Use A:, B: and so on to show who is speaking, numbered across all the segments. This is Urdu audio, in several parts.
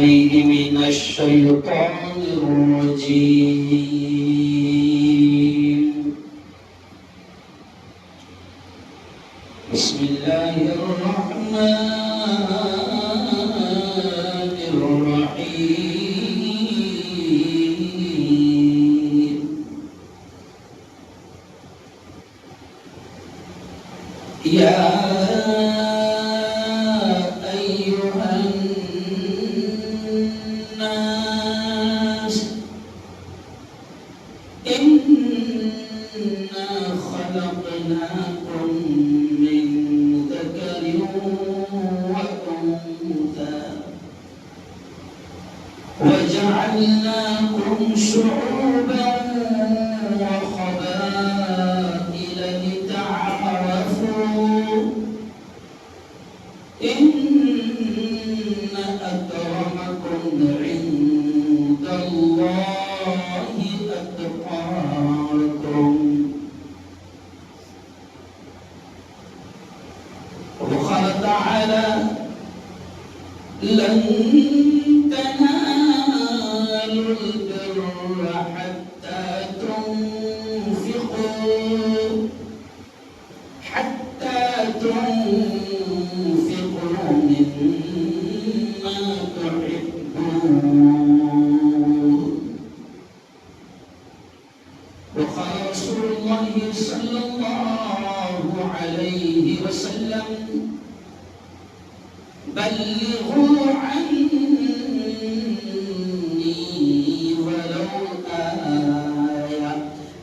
A: من الشيطان الرجيم. بسم الله الرحمن الرحيم. يا خلقناكم من ذكر وأنثى وجعلناكم شعوبا وقبائل لتعارفوا إن أكرمكم عند الله أتقاكم. وقال تعالى: لن تنالوا البر حتى تنفقوا مما تحبون. وقال رسول الله صلى الله عليه وسلم: بلغوا عني ولو آية،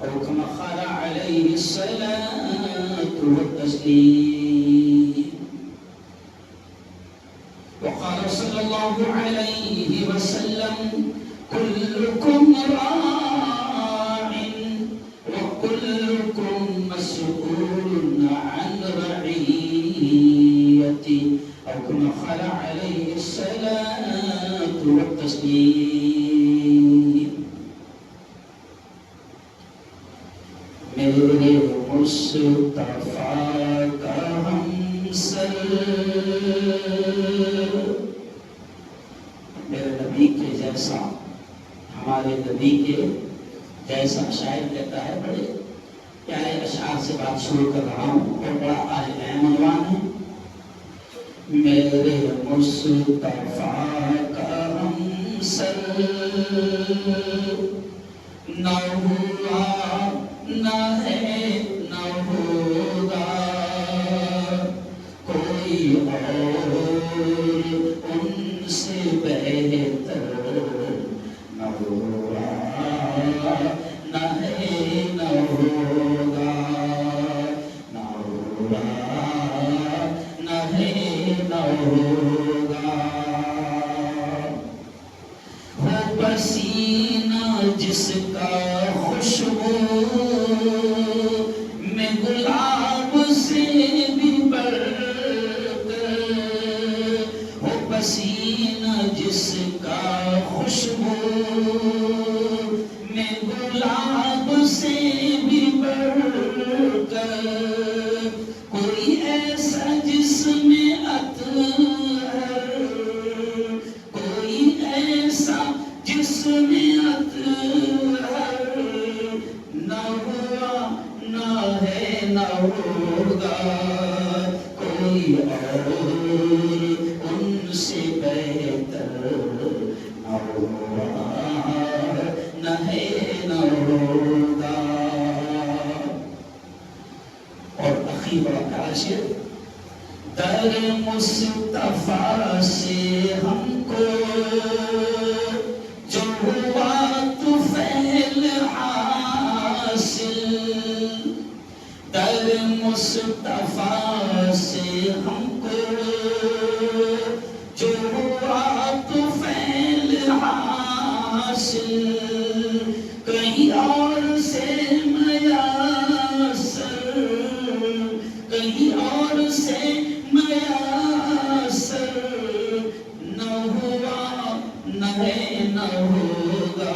A: أو كما قال عليه الصلاة والتسليم. وقال صلى الله عليه وسلم: كلكم راع وكلكم مسؤول عن رعيته، أو كما قال عليه الصلاة والتسليم. میرے مصطفیٰ کا ہمسر میرے نبی کے جیسا، ہمارے نبی کے جیسا شاعر کہتا ہے. بڑے پیارے اشعار سے بات شروع کر رہا ہوں اور بڑا آج اہم عنوان ہے: میرے مصطفیٰ کا ہمسر نہ ہوا نہ ہے نہ ہوگا کوئی اور ان سے بہتر، نہ ہوا نہ ہے نہ ہوگا، نہ ہوا نہ ہے نہ ہوگا. وہ پسینہ جس کا خوشبو میں گلاب سے بھی بڑھ کر، وہ پسینہ جس کا خوشبو میں گلاب سے بھی بڑھ کر، کوئی ایسا جس میں عطر، کوئی ایسا جس میں عطر نہ ہوا نہ ہے نہ ہوگا کوئی اور ان سے بہتر، نہ ہوا نہ ہے نہ ہوگا. اور اخیر بڑا پیارا شعر: در مصطفیٰ سے ہم کو جو ہوا طفیل حاصل، در مصطفیٰ سے ہم کو جو ہوا طفیل حاصل، کہیں اور سے میسر، کہیں اور سے میسر نہ ہوا نہ ہے نہ ہوگا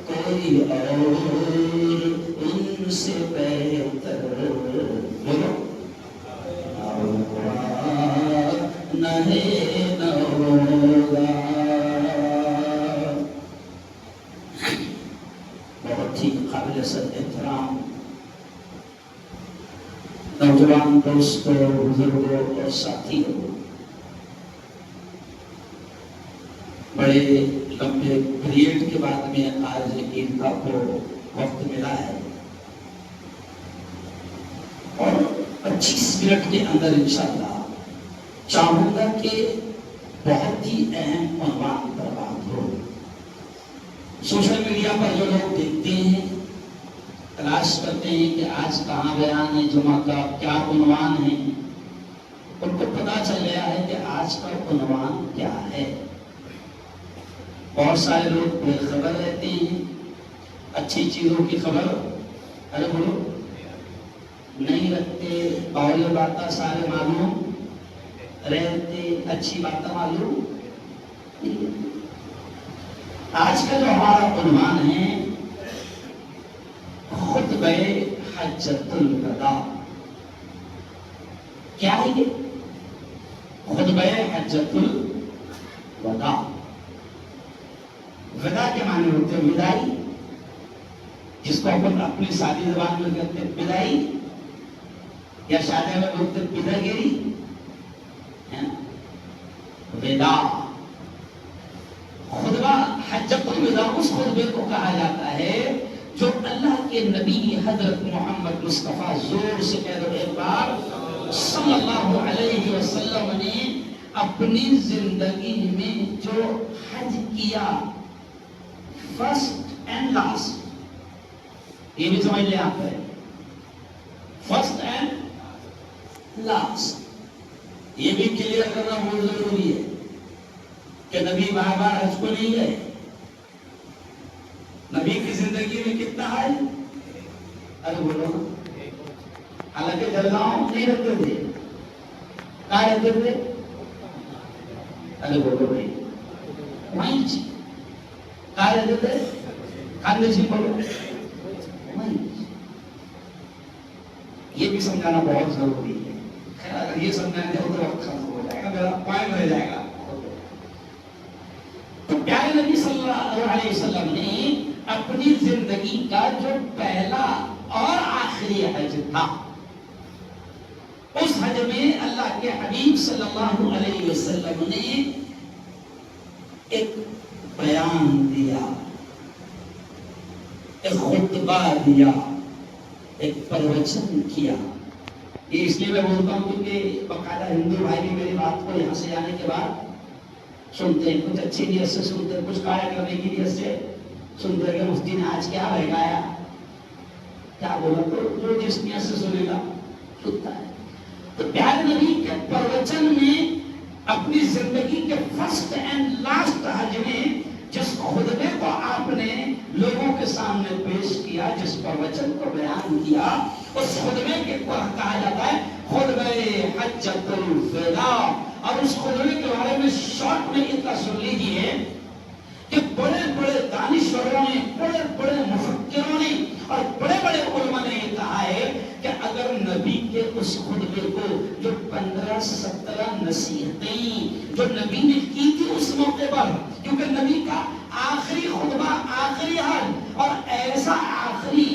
A: کوئی اور ان سے بہتر، نہ ہے نہ ہوگا. نوجوان دوستوں، بزرگوں اور ساتھیوں، بڑے لمبے پیریڈ کے بعد میں آج عید کا کو وقت ملا ہے اور 25 منٹ کے اندر انشاءاللہ چاہوں گا کہ بہت ہی اہم عنوان پر بات ہو۔ سوشل میڈیا پر جو لوگ دیکھتے ہیں، تلاش کرتے ہیں کہ آج کہاں بیان ہے، جمعہ کا کیا عنوان ہے، ان کو پتا چل گیا ہے کہ آج کا عنوان کیا ہے۔ بہت سارے لوگ بے خبر رہتے ہیں، اچھی چیزوں کی خبر ارے بولو نہیں رکھتے، اور یہ باتیں سارے معلوم رہتے، اچھی باتیں معلوم نہیں۔ آج کا جو ہمارا عنوان ہے خطبہ حجۃ الوداع۔ کیا ہے یہ؟ خطبہ حجۃ الوداع۔ ودا کے معنی ہوتے ہیں ودائی، جس کو اپن اپنی سادی زبان میں کہتے ہیں بدائی، یا شادی میں بولتے ہیں بدا گیری، ودا۔ خطبہ حجۃ الوداع اس خطبے کو کہا جاتا ہے جو اللہ کے نبی حضرت محمد مصطفیٰ، زور سے کہہ دو ایک بار، صلی اللہ علیہ وسلم نے اپنی زندگی میں جو حج کیا، فرسٹ اینڈ لاسٹ، یہ بھی سمجھ لیں آپ ہے، فرسٹ اینڈ لاسٹ، یہ بھی کلیئر کرنا بہت ضروری ہے کہ نبی بار بار حج کو نہیں گئے۔ نبی کی زندگی میں کتنا حج؟ ارے بولو، حالانکہ جلگاؤں نہیں رکھتے تھے، کہاں رکھتے تھے؟ ارے بولو بھائی، وہیں جی کہاں رہتے تھے؟ کھانے جی بولو وہیں۔ یہ بھی سمجھانا بہت ضروری ہے۔ خیر اگر یہ سمجھانا جاؤ تو وقت ختم ہو جائے گا، میرا پوائنٹ رہ جائے گا۔ تو پیارے نبی صلی اللہ علیہ وسلم نے اپنی زندگی کا جو پہلا اور آخری حج تھا، اس حج میں اللہ کے حبیب صلی اللہ علیہ وسلم نے ایک بیان دیا، ایک خطبہ دیا، ایک پروچن کیا۔ یہ اس لیے میں بولتا ہوں کیونکہ باقاعدہ ہندو بھائی بھی میری بات کو یہاں سے آنے کے بعد سنتے ہیں، کچھ اچھی نیت سے سنتے ہیں، کچھ قائم کرنے کی نیت سے سنتے ہیں کہ مفتی نے آج کیا بہکایا، کیا بولا، تو جو جس نیت سے سنے گا سنتا ہے۔ تو پیارے نبی کے پروچن میں اپنی زندگی کے فرسٹ اینڈ لاسٹ حج میں جس خطبے کو آپ نے لوگوں کے سامنے پیش کیا، جس پروچن کو بیان کیا، اس خطبے کے کہا جاتا ہے خطبہ حجۃ الوداع۔ اور اس خطبے کے بارے میں شارٹ میں اتنا سن لیجیے کہ بڑے بڑے دانشوروں نے، بڑے بڑے مفکروں نے اور بڑے بڑے علماء نے یہ کہا ہے کہ اگر نبی کے اس خطبے کو جو 15-17 نصیحتیں جو نبی نے کی تھی اس موقع پر، کیونکہ نبی کا آخری خطبہ، آخری حج، اور ایسا آخری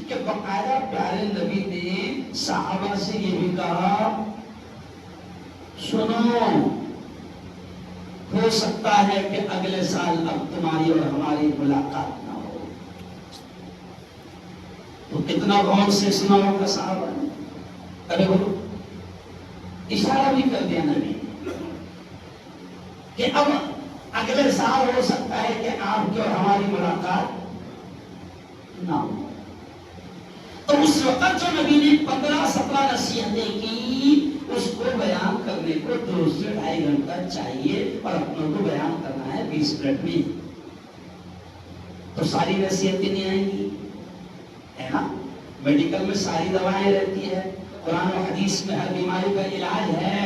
A: کہ باقاعدہ پیارے نبی نے صحابہ سے یہ بھی کہا، سنو، ہو سکتا ہے کہ اگلے سال اب تمہاری اور ہماری ملاقات نہ ہو۔ تو کتنا غور سے سنا ہوگا صحابہ نے، ارے بولو، اشارہ بھی کر دیا نبی کہ اب اگلے سال ہو سکتا ہے کہ آپ کی اور ہماری ملاقات نہ ہو۔ تو اس وقت جو نبی نے 15-17 نصیحتیں کی، اس کو بیان کرنے کو 2 سے 2.5 گھنٹہ چاہیے اور اپنوں کو بیان کرنا ہے 20 منٹ میں، تو ساری نصیحتیں نہیں آئیں گی، ہے نا؟ میڈیکل میں ساری دوائیں رہتی ہے، قرآن و حدیث میں ہر بیماری کا علاج ہے،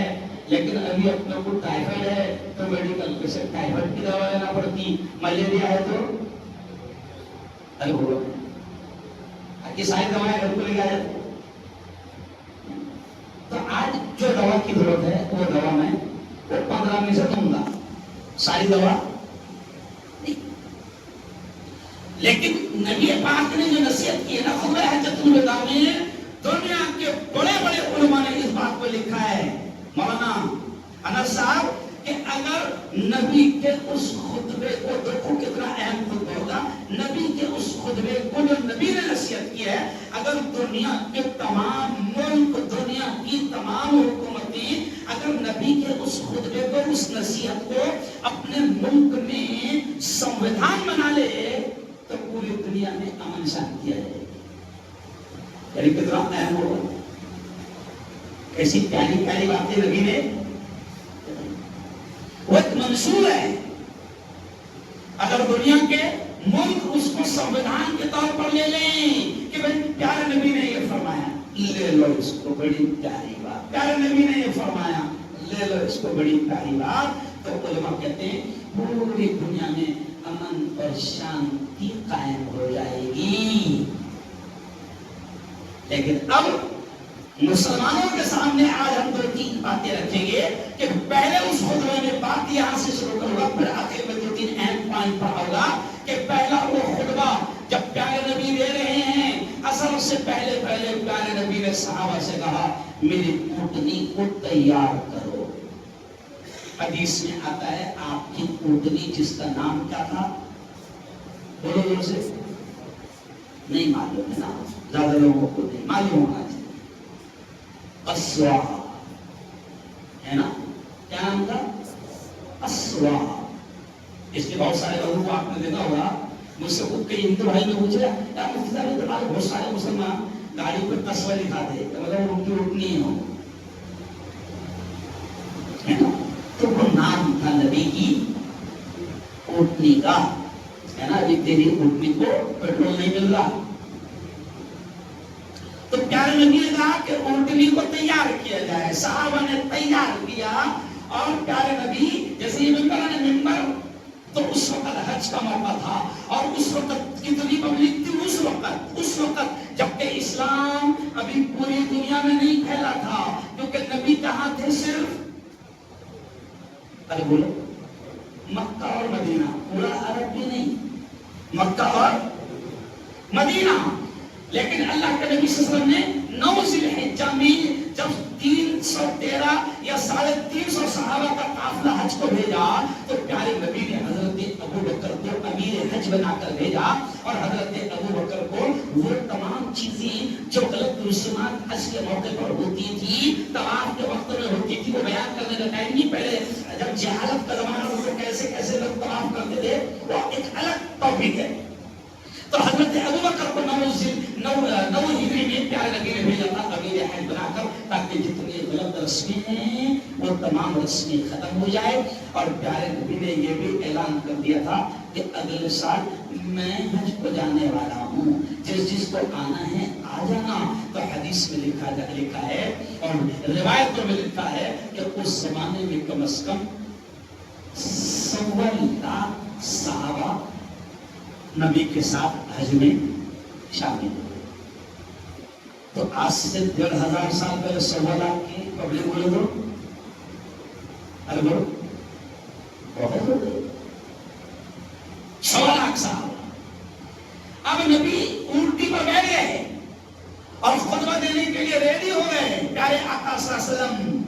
A: لیکن ابھی اپنے کو ٹائیفائڈ ہے تو میڈیکل پہ سے ٹائیفائڈ کی دوا لینا پڑتی، ملیریا ہے تو ارے بولو یہ ساری دوائیں گھر کو لے کے جاتے۔ تو آج جو دوا کی ضرورت ہے وہ دوا میں 15 میں سے دوں گا، ساری دوا نہیں۔ لیکن نبی پاک نے جو نصیحت کی ہے نا خطبہ حجۃ الوداع میں، دنیا کے بڑے بڑے علماء نے اس بات کو لکھا ہے، مولانا انس صاحب، کہ اگر نبی کے اس خطبے کو، دیکھو کتنا اہم خطبہ ہوگا، نبی کے اس خطبے کو جو نبی نے نصیحت کی ہے، اگر دنیا کے تمام ملک، دنیا کی تمام حکومتیں اگر نبی کے اس خطبے کو، اس نصیحت کو اپنے ملک میں سنویدھان بنا لے تو پوری دنیا میں امن شانتی آ جائے گی۔ یعنی کتنا اہم ہوگا، ایسی پیاری پیاری باتیں نبی نے، وہ ایک منصور ہے۔ اگر دنیا کے ملک اس کو سنویدھان کے طور پر لے لیں کہ بھئی پیارے نبی نے یہ فرمایا، لے لو اس کو، بڑی پیاری بات، پیارے نبی نے یہ فرمایا، لے لو اس کو، بڑی پیاری بات، تو علماء کہتے ہیں پوری دنیا میں امن اور شانتی قائم ہو جائے گی۔ لیکن اب مسلمانوں کے سامنے آج ہم 2-3 باتیں رکھیں گے کہ پہلے اس خطبے میں بات یہاں سے شروع کروں، پھر آخر میں 2-3 اہم پوائنٹ پڑھا ہوگا کہ پہلا وہ خطبہ جب پیارے نبی دے رہے ہیں، اثر سے پہلے پیارے نبی نے صحابہ سے کہا میری اونٹنی کو تیار کرو۔ حدیث میں آتا ہے آپ کی اونٹنی جس کا نام کیا تھا، بولو سے نہیں معلوم ہے نا، زیادہ لوگوں کو نہیں معلوم ہونا چاہیے، اسوا ہے نا، کیا نام تھا، اسوا۔ اس کے بہت سارے لوگوں کو آپ نے دیکھا ہوگا، مجھ سے خود کے ہندو بھائی نے پوچھا یار مفتی صاحب تمہارے بہت سارے مسلمان گاڑی پر تسوا لکھا دے، مطلب ان کی اونٹنی ہو، ہے نا، تو وہ نام تھا نبی کی اونٹنی کا، ہے نا، ابھی تیری اونٹنی کو پیٹرول نہیں مل رہا، تو پیارے نبی نے کہا کہ اونٹنی کو تیار کیا جائے۔ صحابہ نے تیار کیا اور پیارے نبی جیسے یہ ممبر تو اس وقت حج کا موقع تھا، اور اس وقت کتنی پبلک تھی، اس وقت جبکہ اسلام ابھی پوری دنیا میں نہیں پھیلا تھا، کیونکہ نبی کہاں تھے، صرف ارے بولو مکہ اور مدینہ، پورا عرب بھی نہیں، مکہ اور مدینہ۔ لیکن اللہ کے نبی صلی اللہ علیہ وسلم نے 9 ذی الحجہ میں جب 313 یا 350 صحابہ کا قافلہ حج کو بھیجا تو پیارے نبی نے حضرت ابو بکر کو امیر حج بنا کر بھیجا، اور حضرت ابو بکر کو وہ تمام چیزیں جو غلط رسومات حج کے موقع پر ہوتی تھی، طواف کے وقت میں ہوتی تھی، وہ بیان کرنے کا ٹائم نہیں، پہلے جب جہالت کا زمانہ ہو تو کیسے کیسے لوگ طواف کرتے تھے، وہ ایک الگ ٹاپک ہے۔ تو حضرت ابو بکر کو 9 ہجری میں پیارے نبی نے بھیجا تھا امیر حج بنا کر، تاکہ جتنی غلط رسمیں ہیں وہ تمام رسمیں ختم ہو جائے، اور پیارے نبی نے یہ بھی اعلان کر دیا تھا کہ اگلے سال میں حج کو جانے والا ہوں، جس کو آنا ہے آ جانا۔ تو حدیث میں لکھا ہے اور روایتوں میں لکھا ہے کہ اس زمانے میں کم از کم 1.25 لاکھ صحابہ نبی کے ساتھ حج میں شامل ہوئے۔ تو آج سے 1500 سال پہلے 1.25 لاکھ کی پبلک بولے تو ارے بولو بہت ہو گئی، 1.25 لاکھ صحابہ۔ اب نبی اونٹنی پر بیٹھ گئے اور خطبہ دینے کے لیے ریڈی ہو گئے، پیارے آقا صلی اللہ علیہ وسلم،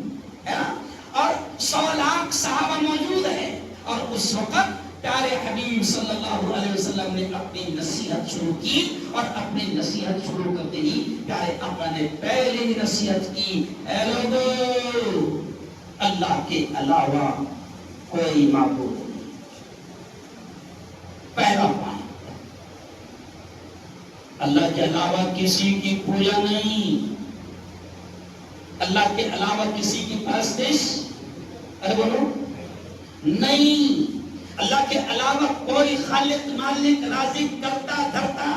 A: ہے نا، اور 100 لاکھ صحابہ موجود ہیں، اور اس وقت پیارے حبیب صلی اللہ علیہ وسلم نے اپنی نصیحت شروع کی، اور اپنی نصیحت شروع کرتے ہی پیارے آقا نے پہلی نصیحت کی، اے لوگو اللہ کے علاوہ کوئی معبود نہیں۔ پہلا پوائنٹ، اللہ کے علاوہ کسی کی پوجا نہیں، اللہ کے علاوہ کسی کی پرستش ارے بولو نہیں، اللہ کے علاوہ کوئی خالق مالک رازق کرتا دھرتا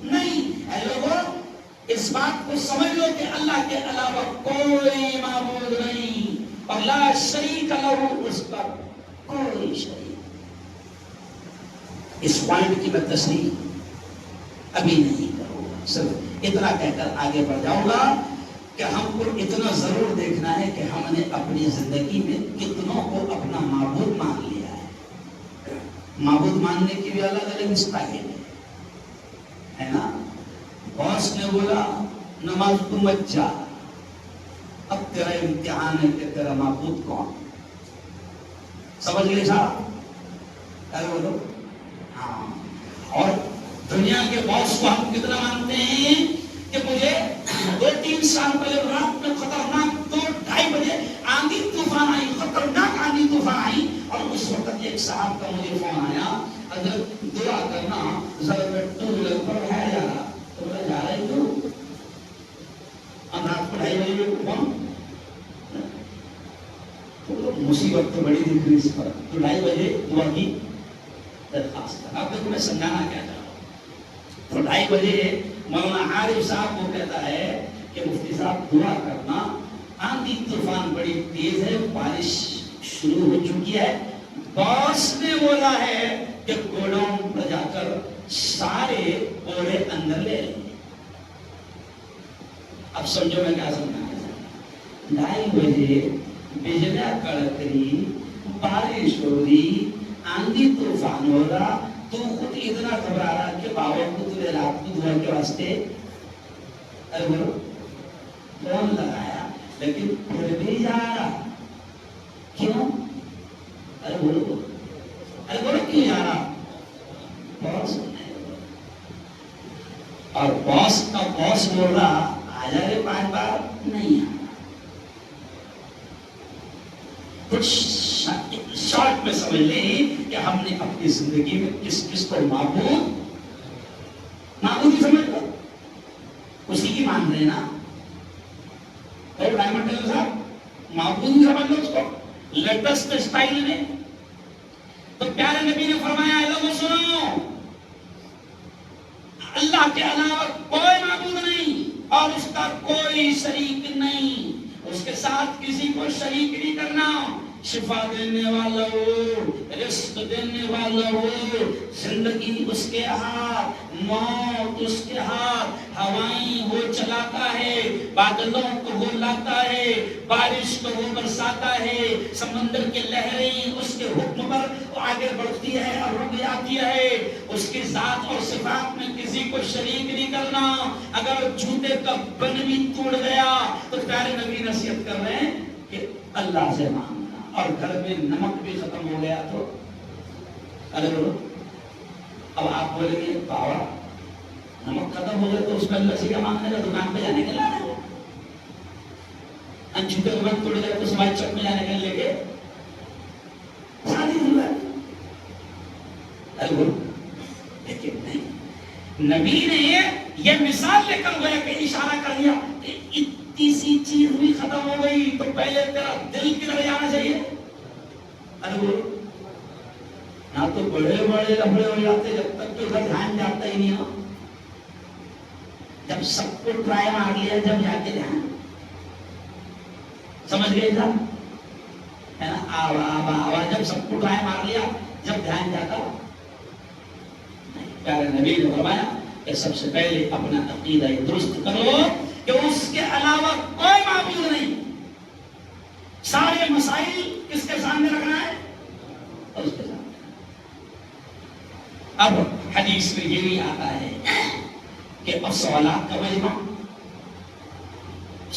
A: نہیں۔ اے لوگوں اس بات کو سمجھ لو کہ اللہ کے علاوہ کوئی معبود نہیں، اور لا شریک لہ، اس پر کوئی شریک۔ اس پوائنٹ کی میں تصریح ابھی نہیں کروں گا، صرف اتنا کہہ کر آگے بڑھ جاؤں گا کہ ہم کو اتنا ضرور دیکھنا ہے کہ ہم نے اپنی زندگی میں کتنوں کو اپنا معبود مان لیا ہے۔ معبود ماننے کی بھی الگ الگ اسٹائل ہے نا۔ باس نے بولا نماز تو مت جا، اب تیرا امتحان ہے کہ تیرا معبود کون. سمجھ گئے صاحب؟ ارے بولو ہاں. اور دنیا کے باس کو ہم کتنا مانتے ہیں کہ مجھے 2-3 سال پہلے رات میں خطرناک 2-2:30 بجے آندھی طوفان آئی، خطرناک آندھی طوفان آئی، اور اس وقت ایک صاحب کا مجھے فون آیا، حضرت دعا کرنا ذرا میں 2 ویلر پر ہے جا رہا. تو میں جا رہا ہے کیوں؟ رات کو 2:30 بجے فون، مصیبت تو بڑی دکھ رہی اس پر. تو 2:30 بجے دعا کی درخواست کر. آپ دیکھو میں سمجھانا کیا چاہ رہا ہوں. تو 2:30 بجے مولانا عارف صاحب کو کہتا ہے کہ مفتی صاحب دعا کرنا، آندھی طوفان بڑی تیز ہے، بارش شروع ہو چکی ہے، باس نے بولا ہے کہ گوڈاؤن پر جا کر سارے بورے اندر لے لیں. اب سمجھو میں کیا سمجھانا چاہتا ہوں. 2:30 بجے بجلیاں کڑک رہی، بارش ہو رہی، آندھی طوفان ہو رہا، تو خود اتنا گھبرا رہا کہ بابا کو تجھے رات کو دعا کے واسطے ارے بولو فون لگایا، لیکن پھر بھی جا رہا. کیوں؟ ارے بولو کیوں جا رہا؟ باس اور باس کا باس بول رہا آ جا رہے 5 بار نہیں آ. کچھ شارٹ میں سمجھ لیں کہ ہم نے اپنی زندگی میں کس کو معبود ہی سمجھ لو، اسی کی مان رہے نا. اور ڈائمنڈ ٹیلر صاحب معبود ہی سمجھ لو اس کو لیٹسٹ اسٹائل میں. تو پیارے نبی نے فرمایا اے لوگوں سنو، اللہ کے علاوہ کوئی معبود نہیں اور اس کا کوئی شریک نہیں، اس کے ساتھ کسی کو شریک نہیں کرنا. شفا دینے والا ہو، رزق دینے والا ہو، زندگی اس کے ہاتھ، موت اس کے ہاتھ، ہوائیں وہ چلاتا ہے، بادلوں کو وہ لاتا ہے، بارش کو وہ برساتا ہے، سمندر کی لہریں اس کے حکم پر آگے بڑھتی ہے اور رک جاتی ہے. اس کی ذات اور صفات میں کسی کو شریک نہیں کرنا. اگر جوتے کا بن بھی ٹوٹ گیا تو پیارے نبی نصیحت کر رہے ہیں کہ اللہ سے مانگنا. اور گھر میں نمک بھی ختم ہو گیا تو ارے اب آپ بولیں گے بابا نمک ختم ہو گیا تو اس میں اللہ سے کیا مانگنے کا، دکان پہ جانے کے لانا. جوتے کا بن ٹوٹ گیا تو سماج چک میں جانے کے لے کے شادی ہوا. ارے بولو لیکن نہیں، نبی نے یہ مثال لے کر گویا کہ اشارہ کر دیا کہ اتنی سی چیز بھی ختم ہو گئی تو پہلے تیرا دل کدھر جانا چاہیے. ارے بولو نہ تو بڑے بڑے لفڑے ہو جاتے جب تک تو دھیان جاتا ہی نہیں ہو. جب سب کو ٹرائی مار لیا جب جا کے دھیان سمجھ گئے تھا ہے نا. آوا جب سب کو ٹرائی مار لیا جب دھیان جاتا. پیارے نبی نے فرمایا کہ سب سے پہلے اپنا عقیدہ درست کرو کہ اس کے علاوہ کوئی معبود نہیں. سارے مسائل کس کے سامنے رکھنا ہے؟ اس کے سامنے. اب حدیث میں یہ بھی آتا ہے کہ اب سوالات کا مجمع،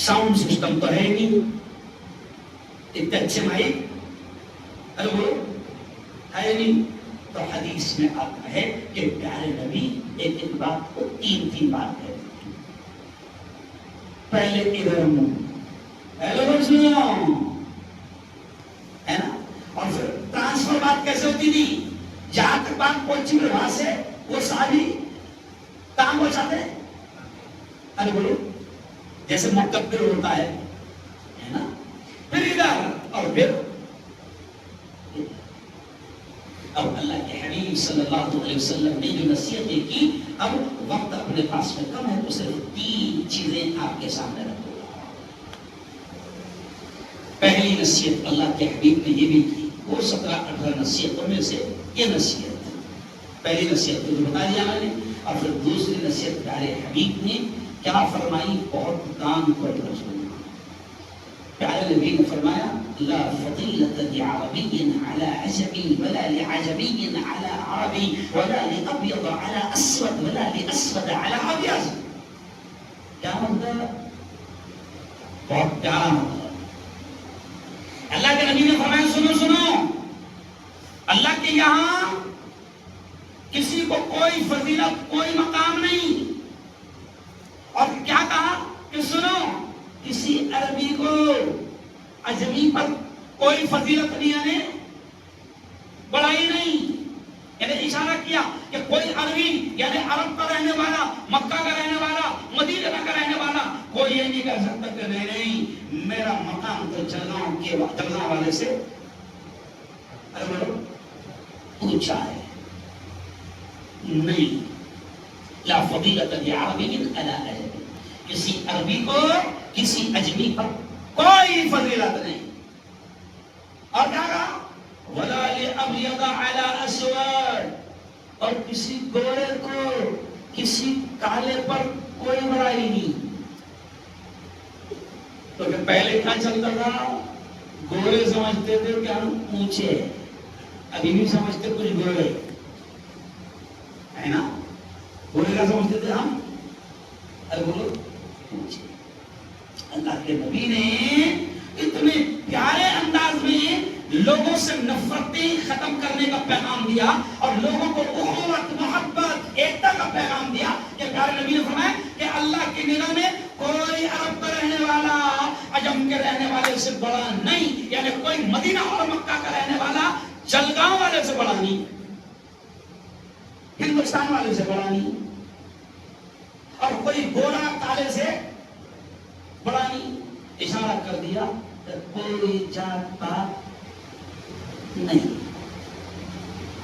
A: ساؤنڈ سسٹم تو ہے نہیں، اتنے اچھے مائک ارے بولو ہے نہیں. تو حدیث میں آتا ہے کہ پیارے نبی ایک بات کو 3 بار کہتے ہیں. پہلے ادھر منہ ہے نا، اور پھر ٹرانسفر بات کیسے ہوتی تھی، جہاں تک بات پہنچی وہاں سے وہ ساری کام پہنچاتے ہیں. ارے بولو جیسے مکبر ہوتا ہے نا، پھر ادھر اور پھر اب اللہ کے حبیب صلی اللہ علیہ وسلم نے جو نصیحتیں کی، اب وقت اپنے پاس میں کم ہے تو صرف 3 چیزیں آپ کے سامنے رکھوں گا. پہلی نصیحت اللہ کے حبیب نے یہ بھی کی، وہ 17-18 نصیحتوں میں سے یہ نصیحت. پہلی نصیحت تو جو بتا دیا میں نے، اور پھر دوسری نصیحت پیارے حبیب نے کیا فرمائی، بہت کام کر رسول. پیارے نبی نے فرمایا لا فضیلۃ لعربی علی عجمی ولا لعجمی علی عربی ولا لابیض علی اسود ولا لاسود علی ابیض. کیا مطلب؟ بہت پیارا مطلب۔ اللہ کے نبی نے فرمایا سنو سنو، اللہ کے یہاں کسی کو کوئی فضیلت کوئی مقام نہیں، اور کیا کہا کہ سنو کسی عربی کو عجمی پر کوئی فضیلت نہیں، یعنی بڑائی نہیں، یعنی اشارہ کیا کہ کوئی عربی یعنی عرب کا رہنے والا، مکہ کا رہنے والا، مدینہ کا رہنے والا کوئی یہ نہیں کہہ سکتا کہ نہیں میرا مقام تو جلگاؤں والے سے اونچا ہے، نہیں، لا فضیلت لعربی علی عجمی، کسی عربی کو کسی عجمی پر کوئی فضیلت نہیں۔ اور کیا کہا؟ ولا لأبيض على أسود، اور کسی گورے کو کسی کالے پر کوئی بڑائی نہیں۔ تو کہ پہلے کیا چلتا تھا؟ گورے سمجھتے تھے کہ ہم اونچے، ابھی بھی سمجھتے کچھ گورے ہے نا، گورے کا سمجھتے تھے ہم، ارے بولو اونچے۔ اللہ کے نبی نے اتنے پیارے انداز میں لوگوں سے نفرتیں ختم کرنے کا پیغام دیا اور لوگوں کو اخوت، محبت، ایکتا کا پیغام دیا کہ پیارے نبی نے فرمایا کہ اللہ کی نگاہ میں کوئی عرب کا رہنے والا عجم کے رہنے والے سے بڑا نہیں، یعنی کوئی مدینہ اور مکہ کا رہنے والا جلگاؤں والے سے بڑا نہیں، ہندوستان والے سے بڑا نہیں، اور کوئی گورا کالے سے بڑا نہیں۔ اشارہ کر دیا کہ کوئی جات پات نہیں۔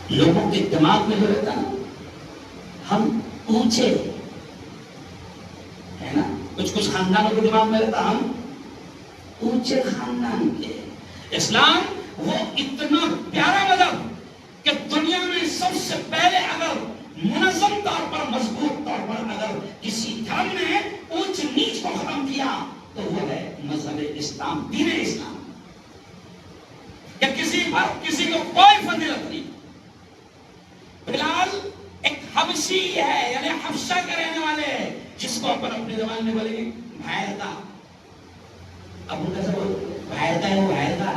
A: لوگوں کے دماغ میں جو رہتا نا ہم اونچے ہے نا، کچھ خاندانوں کے دماغ میں رہتا ہم اونچے خاندان کے۔ اسلام وہ اتنا پیارا مذہب کہ دنیا میں سب سے پہلے اگر منظم طور پر، مضبوط طور پر اگر کسی دھرم نے اونچ نیچ کو ختم کیا تو وہ ہے مذہب اسلام، دین اسلام، کہ کسی پر کسی کو کوئی فضیلت نہیں۔ بلال ایک حبشی ہے، یعنی حبشہ کے رہنے والے، جس کو اپن اپنی زبان میں بولیں گے بھائرتا، اب ان کا سب بھائرتا ہے، وہ بھائرتا۔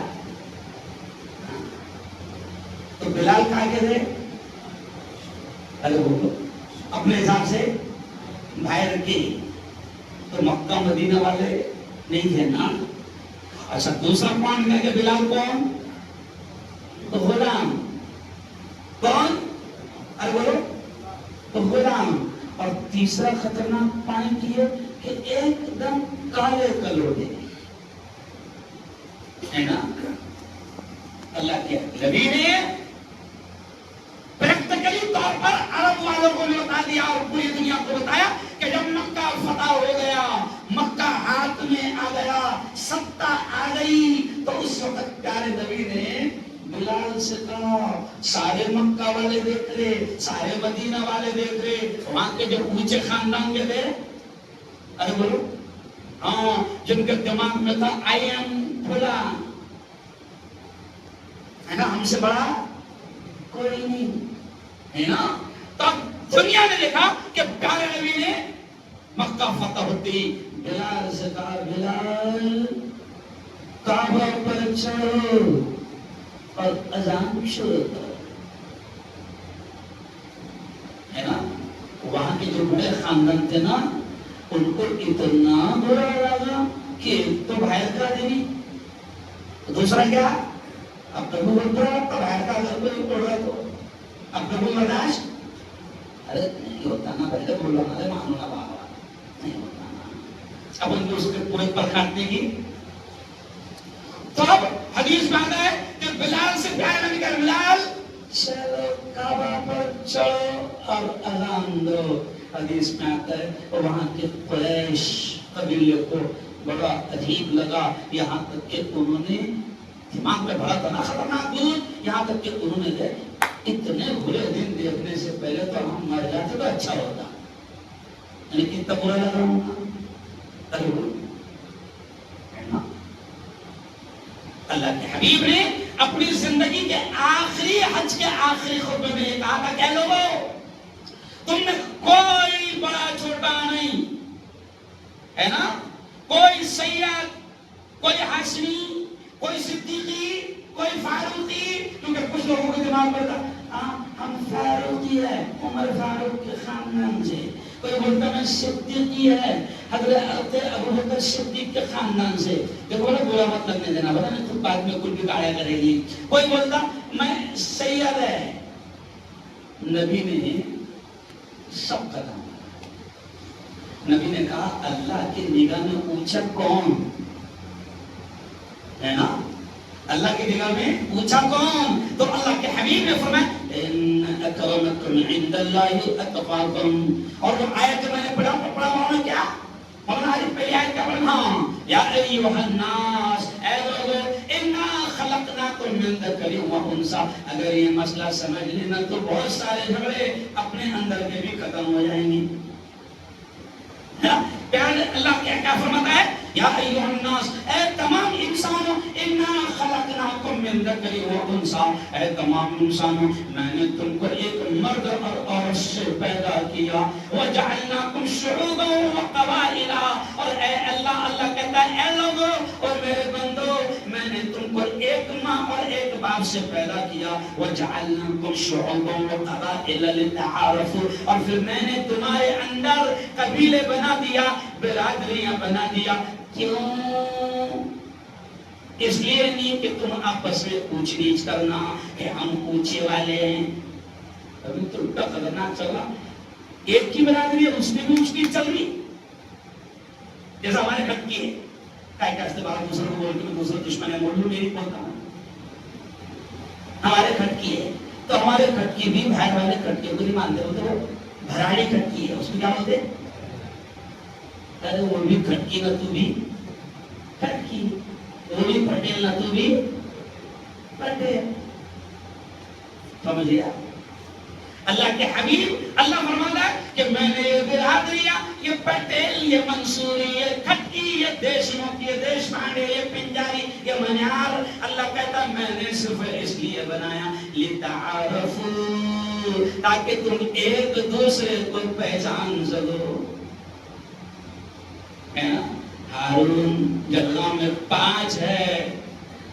A: تو بلال کہا کہ تھے اپنے حساب سے بھائی رکھے، تو مکہ مدینہ والے نہیں تھے نا۔ اچھا دوسرا پوائنٹ ہے کہ بلال کون؟ تو غلام، کون؟ ارے بولو تو غلام۔ اور تیسرا خطرناک پوائنٹ یہ کہ ایک دم کالے کلوڑے ہے نا۔ اللہ کے نبی نے پریکٹیکلی طور پر عرب والوں کو بھی بتا دیا اور پوری دنیا کو بتایا کہ جب مکہ فتح ہو گیا، مکہ ہاتھ میں آ گیا، ستہ آ گئی، تو اس وقت پیارے نبی نے بلال سے کہا سارے مکہ والے دیکھ رہے، سارے مدینہ والے دیکھ رہے، وہاں کے جو اونچے خاندان کے تھے، ارے بولو ہاں، جن کے دماغ میں تھا آئی ایم فلاں ہے نا، ہم سے بڑا کوئی نہیں ہے نا۔ تب دنیا نے دیکھا کہ پیارے نبی نے مکہ فتح ہوتی بلال سے کہا بلال کعبہ پر چڑھو اور اذان شروع کرو، ہے نا۔ وہاں کے جو بڑے خاندان تھے نا ان کو اتنا برا لگا کہ تو باہر کا دینی، دوسرا کیا اب کبھی بولتا ہے تو باہر کا اگر کوئی پڑھ رہا تو اب کبھی برداشت، ارے نہیں ہوتا نا، پہلے بولو نا، ارے مانو نا بابا، نہیں ہوتا نا، اب ان کو اس کے پورے پر کاٹنے کی۔ تو اب حدیث میں آتا ہے کہ بلال سے پیارے نبی کا بلال چلو کعبہ پر چڑھو اور اذان دو۔ حدیث میں آتا ہے وہاں کے قریش قبیلے کو بڑا عجیب لگا، یہاں تک کہ انہوں نے دماغ میں بڑا تھا نا خطرناک دودھ، یہاں تک کہ انہوں نے کہا اتنے برے دن دیکھنے سے پہلے تو ہم مر جاتے تو اچھا ہوتا، یعنی کتنا برا لگ رہا ہوں۔ اللہ کے حبیب نے اپنی زندگی کے آخری حج کے آخری خطبے میں کہا تھا کہ لوگوں تم نے کوئی بڑا چھوٹا نہیں، ہے نا. کوئی سید، کوئی ہاشمی، کوئی صدیقی، کوئی فاروقی. کیونکہ کچھ لوگوں کے دماغ پر تھا ہم فاروقی ہے عمر فاروق کے خاندان سے، کوئی بولتا میں صدیقی ہے حضرت ابو بکر صدیق کے خاندان سے. دیکھو نا برا مت لگنے دینا، پتا نہیں خود بعد میں کل بھی گاڑیاں کرے گی. کوئی بولتا میں سید ہے. نبی نے سب کا نام، نبی نے کہا اللہ کی نگاہ میں اونچا کون ہے نا، اللہ کی نگاہ میں اونچا کون. تو اللہ کے حبیب نے فرمایا ان اکرمکم عند اللہ اتقاکم. اور جو آیت میں نے پڑھا مولانا کیا، مولانا آج پہلی آیت کیا پڑھا، یا ایھا الناس، اے لوگوں، انا خلقناکم من ذکر و انثی. اگر یہ مسئلہ سمجھ لینا تو بہت سارے جھگڑے اپنے اندر کے بھی ختم ہو جائیں گے. پیارے اللہ کیا فرماتا ہے، یا ایھا الناس، اے تمام انسانوں، انا خلقناکم من ذکر و انثی، اے تمام انسانوں میں نے تم کو ایک مرد اور عورت سے پیدا کیا. وجعلناکم شعوبا وقبائل، اور اے اللہ کہتا ہے اے لوگوں اور میرے بندو، میں نے تم کو ایک ماں اور ایک باپ سے پیدا کیا. وجعلناکم شعوبا وقبائل لتعارفوا، اور پھر میں نے تمہارے اندر قبیلے بنا دیا، برادریاں بنا دیا. کیوں؟ اس لیے نہیں کہ تم آپس میں اونچ نیچ کرنا کہ ہم اونچے والے ہیں. ابھی تو الٹا خطرناک چل رہا، ایک کی برادری ہے اس میں بھی اونچ نیچ چل رہی. جیسا ہمارے خط کی ہے کہتے بار دوسرے کو بول کے دوسرا دشمن ہے، بول لوں میری بولتا ہوں. ہمارے کھٹ کی ہے تو ہمارے کھٹ کی بھی بھائی والے کھٹ کے کو نہیں مانتے ہوتے، وہ بھراڑی کھٹ کی ہے، اس کو کیا بولتے؟ ارے وہ بھی کھٹ کی نہ تو بھی کھٹ کی، وہ بھی پٹیل نہ تو بھی پٹیل. سمجھ لیا؟ اللہ کے حبیب اللہ فرماتا ہے کہ میں نے یہ برادریاں، یہ پٹیل، یہ منصوری، یہ کھٹکی، یہ دیشمکھ، یہ دیش پانڈے، یہ پنجاری، یہ منیار، اللہ کہتا ہے میں نے صرف اس لیے بنایا لتعارفوا، تاکہ تم ایک دوسرے کو پہچان سکو. ہارون جگہ میں 5 ہے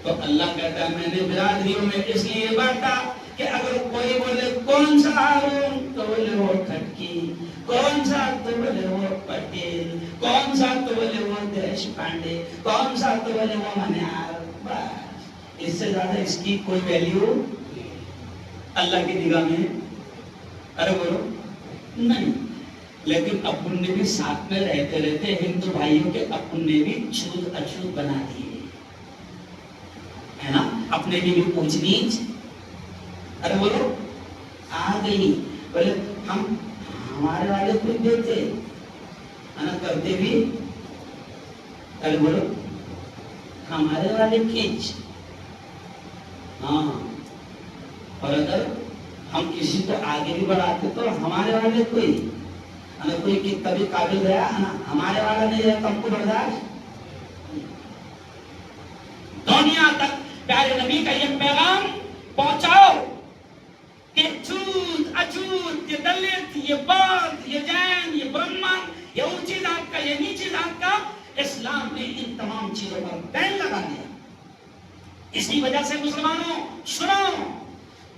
A: تو اللہ کہتا ہے میں نے برادریوں میں اس لیے بانٹا کہ اگر کوئی بولے کون سا ہارون تو بولے وہ کھٹکی، کون سا تو بولے وہ پٹیل، کون سا تو بولے وہ دیش پانڈے، کون سا تو بولے وہ منیار. بس اس سے زیادہ اس کی کوئی ویلیو اللہ کی نگاہ میں ارے بولو نہیں. لیکن اپن نے بھی ساتھ میں رہتے رہتے ہندو بھائیوں کے اپن نے بھی چھوت اچھوت بنا دیے ہے نا، اپنے بھی اونچ نیچ ارے بولو آ گئی. بولے ہم ہمارے والے کچھ دیتے نا کرتے بھی ارے بولو ہمارے والے کھینچ. ہاں اور اگر ہم کسی کو آگے بھی بڑھاتے تو ہمارے والے کوئی کوئی کبھی قابل رہا ہے نا، ہمارے والا نہیں رہا تو ہم کو برداشت. دنیا تک پیارے نبی کا یہ پیغام پہنچاؤ کہ چھوت اچھوت، یہ دلت، یہ بودھ، یہ جین، یہ برہمن، یہ اونچی ذات کا، یہ نیچی ذات کا، اسلام نے ان تمام چیزوں پر بین لگا دیا. اسی وجہ سے مسلمانوں سنو،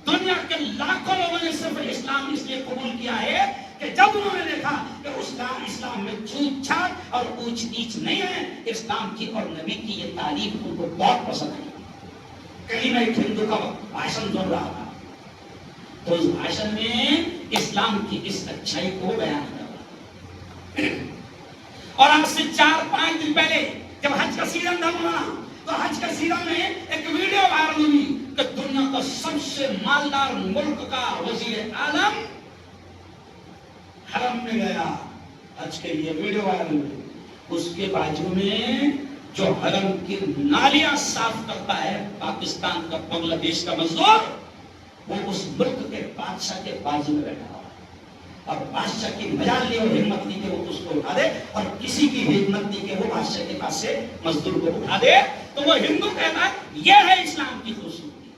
A: دنیا کے لاکھوں لوگوں نے صرف اسلام اس لیے قبول کیا ہے کہ جب انہوں نے دیکھا کہ اسلام میں چھوت چھات اور اونچ نیچ نہیں ہے، اسلام کی اور نبی کی یہ تعلیم ان کو بہت پسند آئی. کہیں میں ایک ہندو کا بھاشن سن رہا تھا تو اس بھاشن میں اسلام کی اس اچھائی کو بیان کیا. اور آج سے 4-5 دن پہلے جب حج کا سیزن تھا تو حج کا سیزن میں ایک ویڈیو وائرل ہوئی کہ دنیا کا سب سے مالدار ملک کا وزیر اعظم حرم میں گیا حج کے لیے، ویڈیو وائرل ہوئی. اس کے بازو میں جو حرم کی نالیاں صاف کرتا ہے پاکستان کا، بنگلہ دیش کا مزدور، وہ اس ملک کے بادشاہ کے بازو میں بیٹھا ہوا ہے. اور بادشاہ کی مجال لی اور ہمت نہیں کہ وہ اس کو اٹھا دے، اور کسی کی ہمت نہیں کہ وہ بادشاہ کے پاس سے مزدور کو اٹھا دے. تو وہ ہندو کہتا ہے یہ ہے اسلام کی خوبصورتی.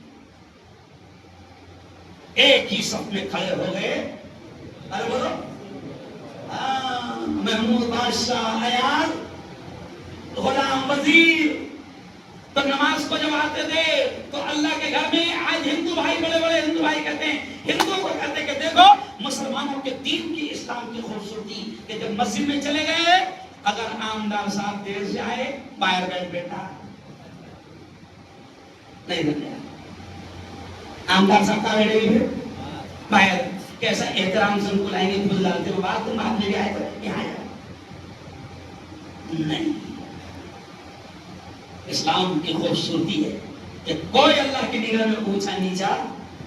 A: ایک ہی صف میں کھڑے ہو گئے. ارے بولو محمود بادشاہ ایاز غلام وزیر تو نماز کو جب آتے تھے تو اللہ کے گھر میں آج ہندو بھائی بڑے بڑے ہندو بھائی کہتے ہیں ہندو کو کہتے ہیں کہ دیکھو مسلمانوں کے دین کی اسلام کی خوبصورتی کہ جب مسجد میں چلے گئے اگر آمدار صاحب دیر سے آئے باہر بیٹھ بیٹھا نہیں بنیا آمدار صاحب کا بیٹھے گئے باہر کیسا احترام سے ان کو لائیں گے پھول ڈالتے ہو بات تم آپ نے بھی آئے تو یہاں آیا نہیں اسلام کی خوبصورتی ہے کہ کوئی اللہ کی نگاہ میں اونچا نیچا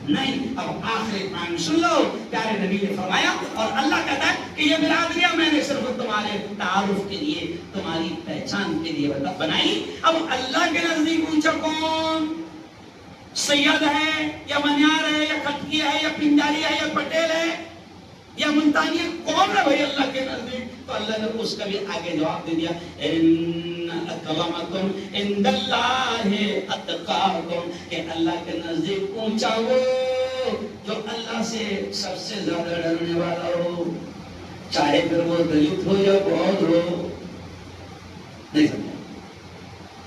A: نہیں. اب آخری قرآن سن لو پیارے نبی نے فرمایا اور اللہ کہتا ہے کہ یہ برادریاں میں نے صرف تمہارے تعارف کے لیے تمہاری پہچان کے لیے بنائی. اب اللہ کے نزدیک اونچا کون؟ سید ہے یا منیار ہے یا کھٹکی ہے یا پنجاری ہے یا پٹیل ہے یا ملتانی ہے؟ کون ہے بھائی اللہ کے نزدیک؟ تو اللہ نے اس کا بھی آگے جواب دے دیا ان اکرمکم عند اللہ اتقاکم کہ اللہ کے نزدیک اونچا ہو جو اللہ سے سب سے زیادہ ڈرنے والا ہو چاہے پھر وہ دلت ہو یا بہت ہو. نہیں سمجھا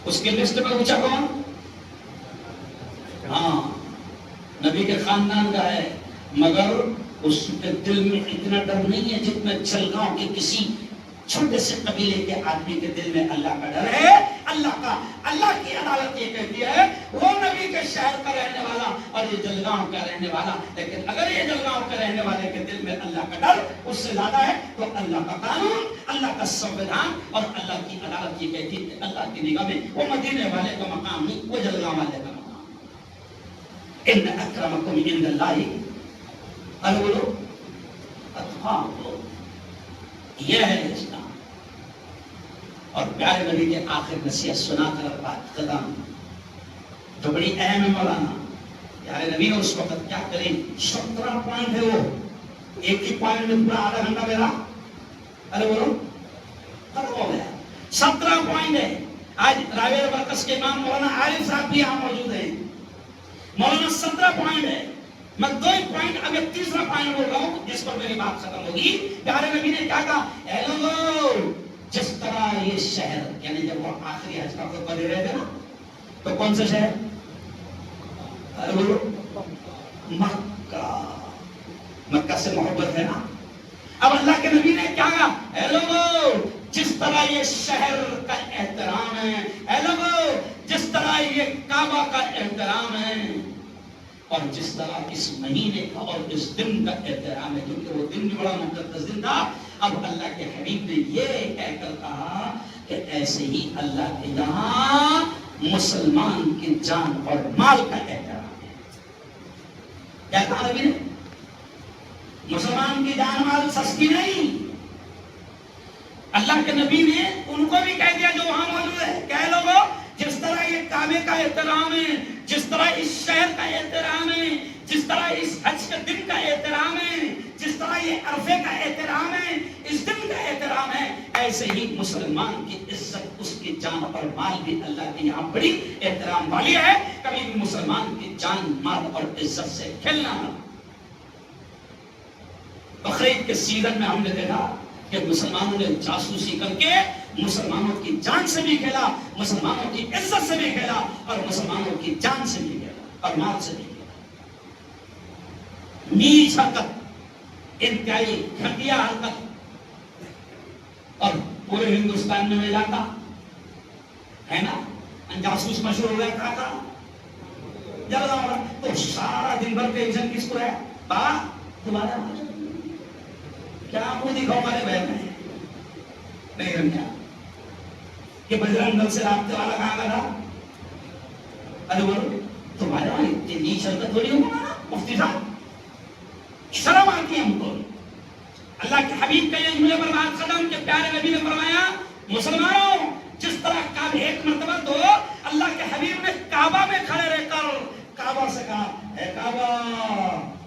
A: اس کے لسٹ میں اونچا کون؟ ہاں نبی کے خاندان کا ہے مگر اس کے دل میں اتنا ڈر نہیں ہے جتنا جلگاؤں کے کسی چھوٹے سے قبیلے کے آدمی کے دل میں اللہ کا ڈر ہے. اللہ کی عدالت یہ کہتی ہے وہ نبی کے شہر کا رہنے والا اور یہ جلگاؤں کا رہنے والا لیکن اگر یہ جلگاؤں کے رہنے والے کے دل میں اللہ کا ڈر اس سے زیادہ ہے تو اللہ کا قانون اللہ کا سنویدھان اور اللہ کی عدالت یہ کہتی ہے اللہ کی نگاہ میں وہ مدینے والے کا مقام نہیں وہ جلگاؤں والے کا مقام. ان اکرمکم عند اللہ الولو اتقاکم یہ ہے اسلام. اور پیارے نبی کے آخر نصیحت سنا کر بات ختم جو بڑی اہم ہے مولانا پیارے نبی نے اس وقت کیا کریں 17 پوائنٹ ہے وہ ایک ہی پوائنٹ میں پورا آدھا گھنٹہ میرا ارے بولو ختم ہو گیا. 17 پوائنٹ ہے. آج راویہ برکس کے امام مولانا عارف صاحب بھی یہاں موجود ہیں. مولانا 17 پوائنٹ ہے. میں 2 پوائنٹ اب ایک تیسرا پوائنٹ بول رہا ہوں جس پر میری بات ختم ہوگی. پیارے نبی نے کیا کہا اے لوگو جس طرح یہ شہر یعنی جب وہ آخری حج کا خطبہ دے رہے تھے نا تو کون سا شہر؟ مکہ سے محبت ہے نا. اب اللہ کے نبی نے کیا کہا اے لوگو جس طرح یہ شہر کا احترام ہے اے لوگو جس طرح یہ کعبہ کا احترام ہے اور جس طرح اس مہینے کا اور اس دن کا احترام ہے کیونکہ وہ دن بھی بڑا مقدس دن تھا. اب اللہ کے حبیب نے یہ کہہ کر کہا کہ ایسے ہی اللہ کے یہاں مسلمان کی جان اور مال کا احترام ہے. کیا کہا نبی نے؟ مسلمان کی جان مال سستی نہیں. اللہ کے نبی نے ان کو بھی کہہ دیا جو وہاں موجود ہے کہ لوگوں جس طرح یہ کعبے کا احترام ہے جس طرح اس شہر کا احترام ہے جس طرح اس حج کے دن کا احترام ہے جس طرح یہ عرفے کا احترام ہے اس دن کا احترام ہے ایسے ہی مسلمان کی عزت اس کی جان اور مال بھی اللہ کے یہاں بڑی احترام والی ہے. کبھی بھی مسلمان کی جان مال اور عزت سے کھیلنا نہ. بقرعید کے سیزن میں ہم نے دیکھا کہ مسلمانوں نے جاسوسی کر کے مسلمانوں کی جان سے بھی کھیلا مسلمانوں کی عزت سے بھی کھیلا اور مسلمانوں کی جان سے بھی کھیلا اور مال سے بھی کھیلا. نیچ حرکت انتہائی گھٹیا حرکت اور پورے ہندوستان میں علاقہ ہے نا جاسوس مشہور ہو گیا تھا جلدا تو سارا دن بھر ٹینشن کس کو ہے تمہارا کیا آپ کو دکھاؤ ہمارے بہن میں نہیں رمیا کہ بجرنگ دل سے رابطے والا کہاں کا تھا. ارے بولو تمہارے وہاں اتنی نیچ حرکت تھوڑی ہوگا مفتی صاحب شرم آتی ہے ہم کو. اللہ کے حبیب کا یہ جملے پر بات ختم کہ پیارے نبی نے فرمایا مسلمانوں جس طرح کعبہ ایک مرتبہ تو اللہ کے حبیب نے کعبہ میں کھڑے رہ کر کعبہ سے کہا اے کعبہ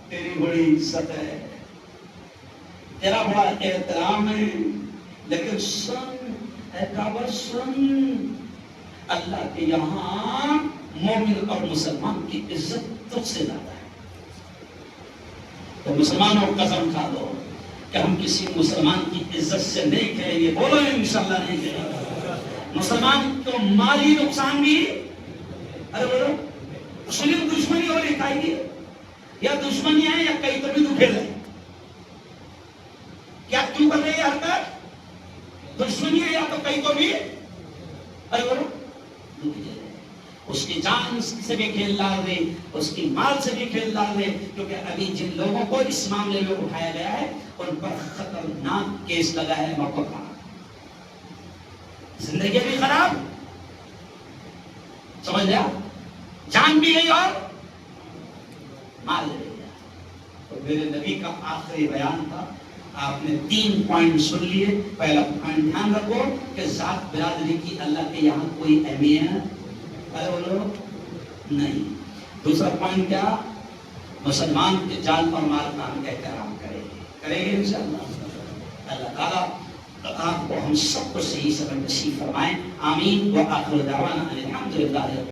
A: تیری بڑی عزت ہے تیرا بڑا احترام ہے لیکن سن اے کعبہ سن اللہ کے یہاں مومن اور مسلمان کی عزت تجھ سے زیادہ ہے. تو مسلمانوں قسم کھا دو کہ ہم کسی مسلمان کی عزت سے نہیں کھیلیں گے. بولو انشاءاللہ نہیں کھیلیں گے. مسلمان کو مالی نقصان بھی, ارے بولو, مسلم دشمنی ہو لکھائے گی, یا دشمنی ہے یا کہیں تو بھی دکھے لیں. کیا کیوں کر رہے ہیں حرکت؟ دشمنی ہے یا تو کہیں تو بھی, ارے بولو, دکھ جائے. اس کی جان سے بھی کھیل ڈال رہے, اس کی مال سے بھی کھیل ڈال رہے, کیونکہ ابھی جن لوگوں کو اس معاملے میں اٹھایا گیا ہے ان پر خطرناک کیس لگا ہے, مقدمہ, زندگی بھی خراب, سمجھ لیا, جان بھی گئی اور مال بھی گیا. تو میرے نبی کا آخری بیان تھا, آپ نے 3 پوائنٹ سن لیے. پہلا پوائنٹ دھیان رکھو کہ ذات برادری کی اللہ کے یہاں کوئی اہمیت نہیں. دوسرا پوائنٹ کیا, مسلمان کے جان اور مال کا ہم احترام کریں گے انشاءاللہ. اللہ تعالیٰ آپ کو ہم سب کو صحیح سمجھ نصیب فرمائیں. آمین. وآخر دعوانا الحمدللہ.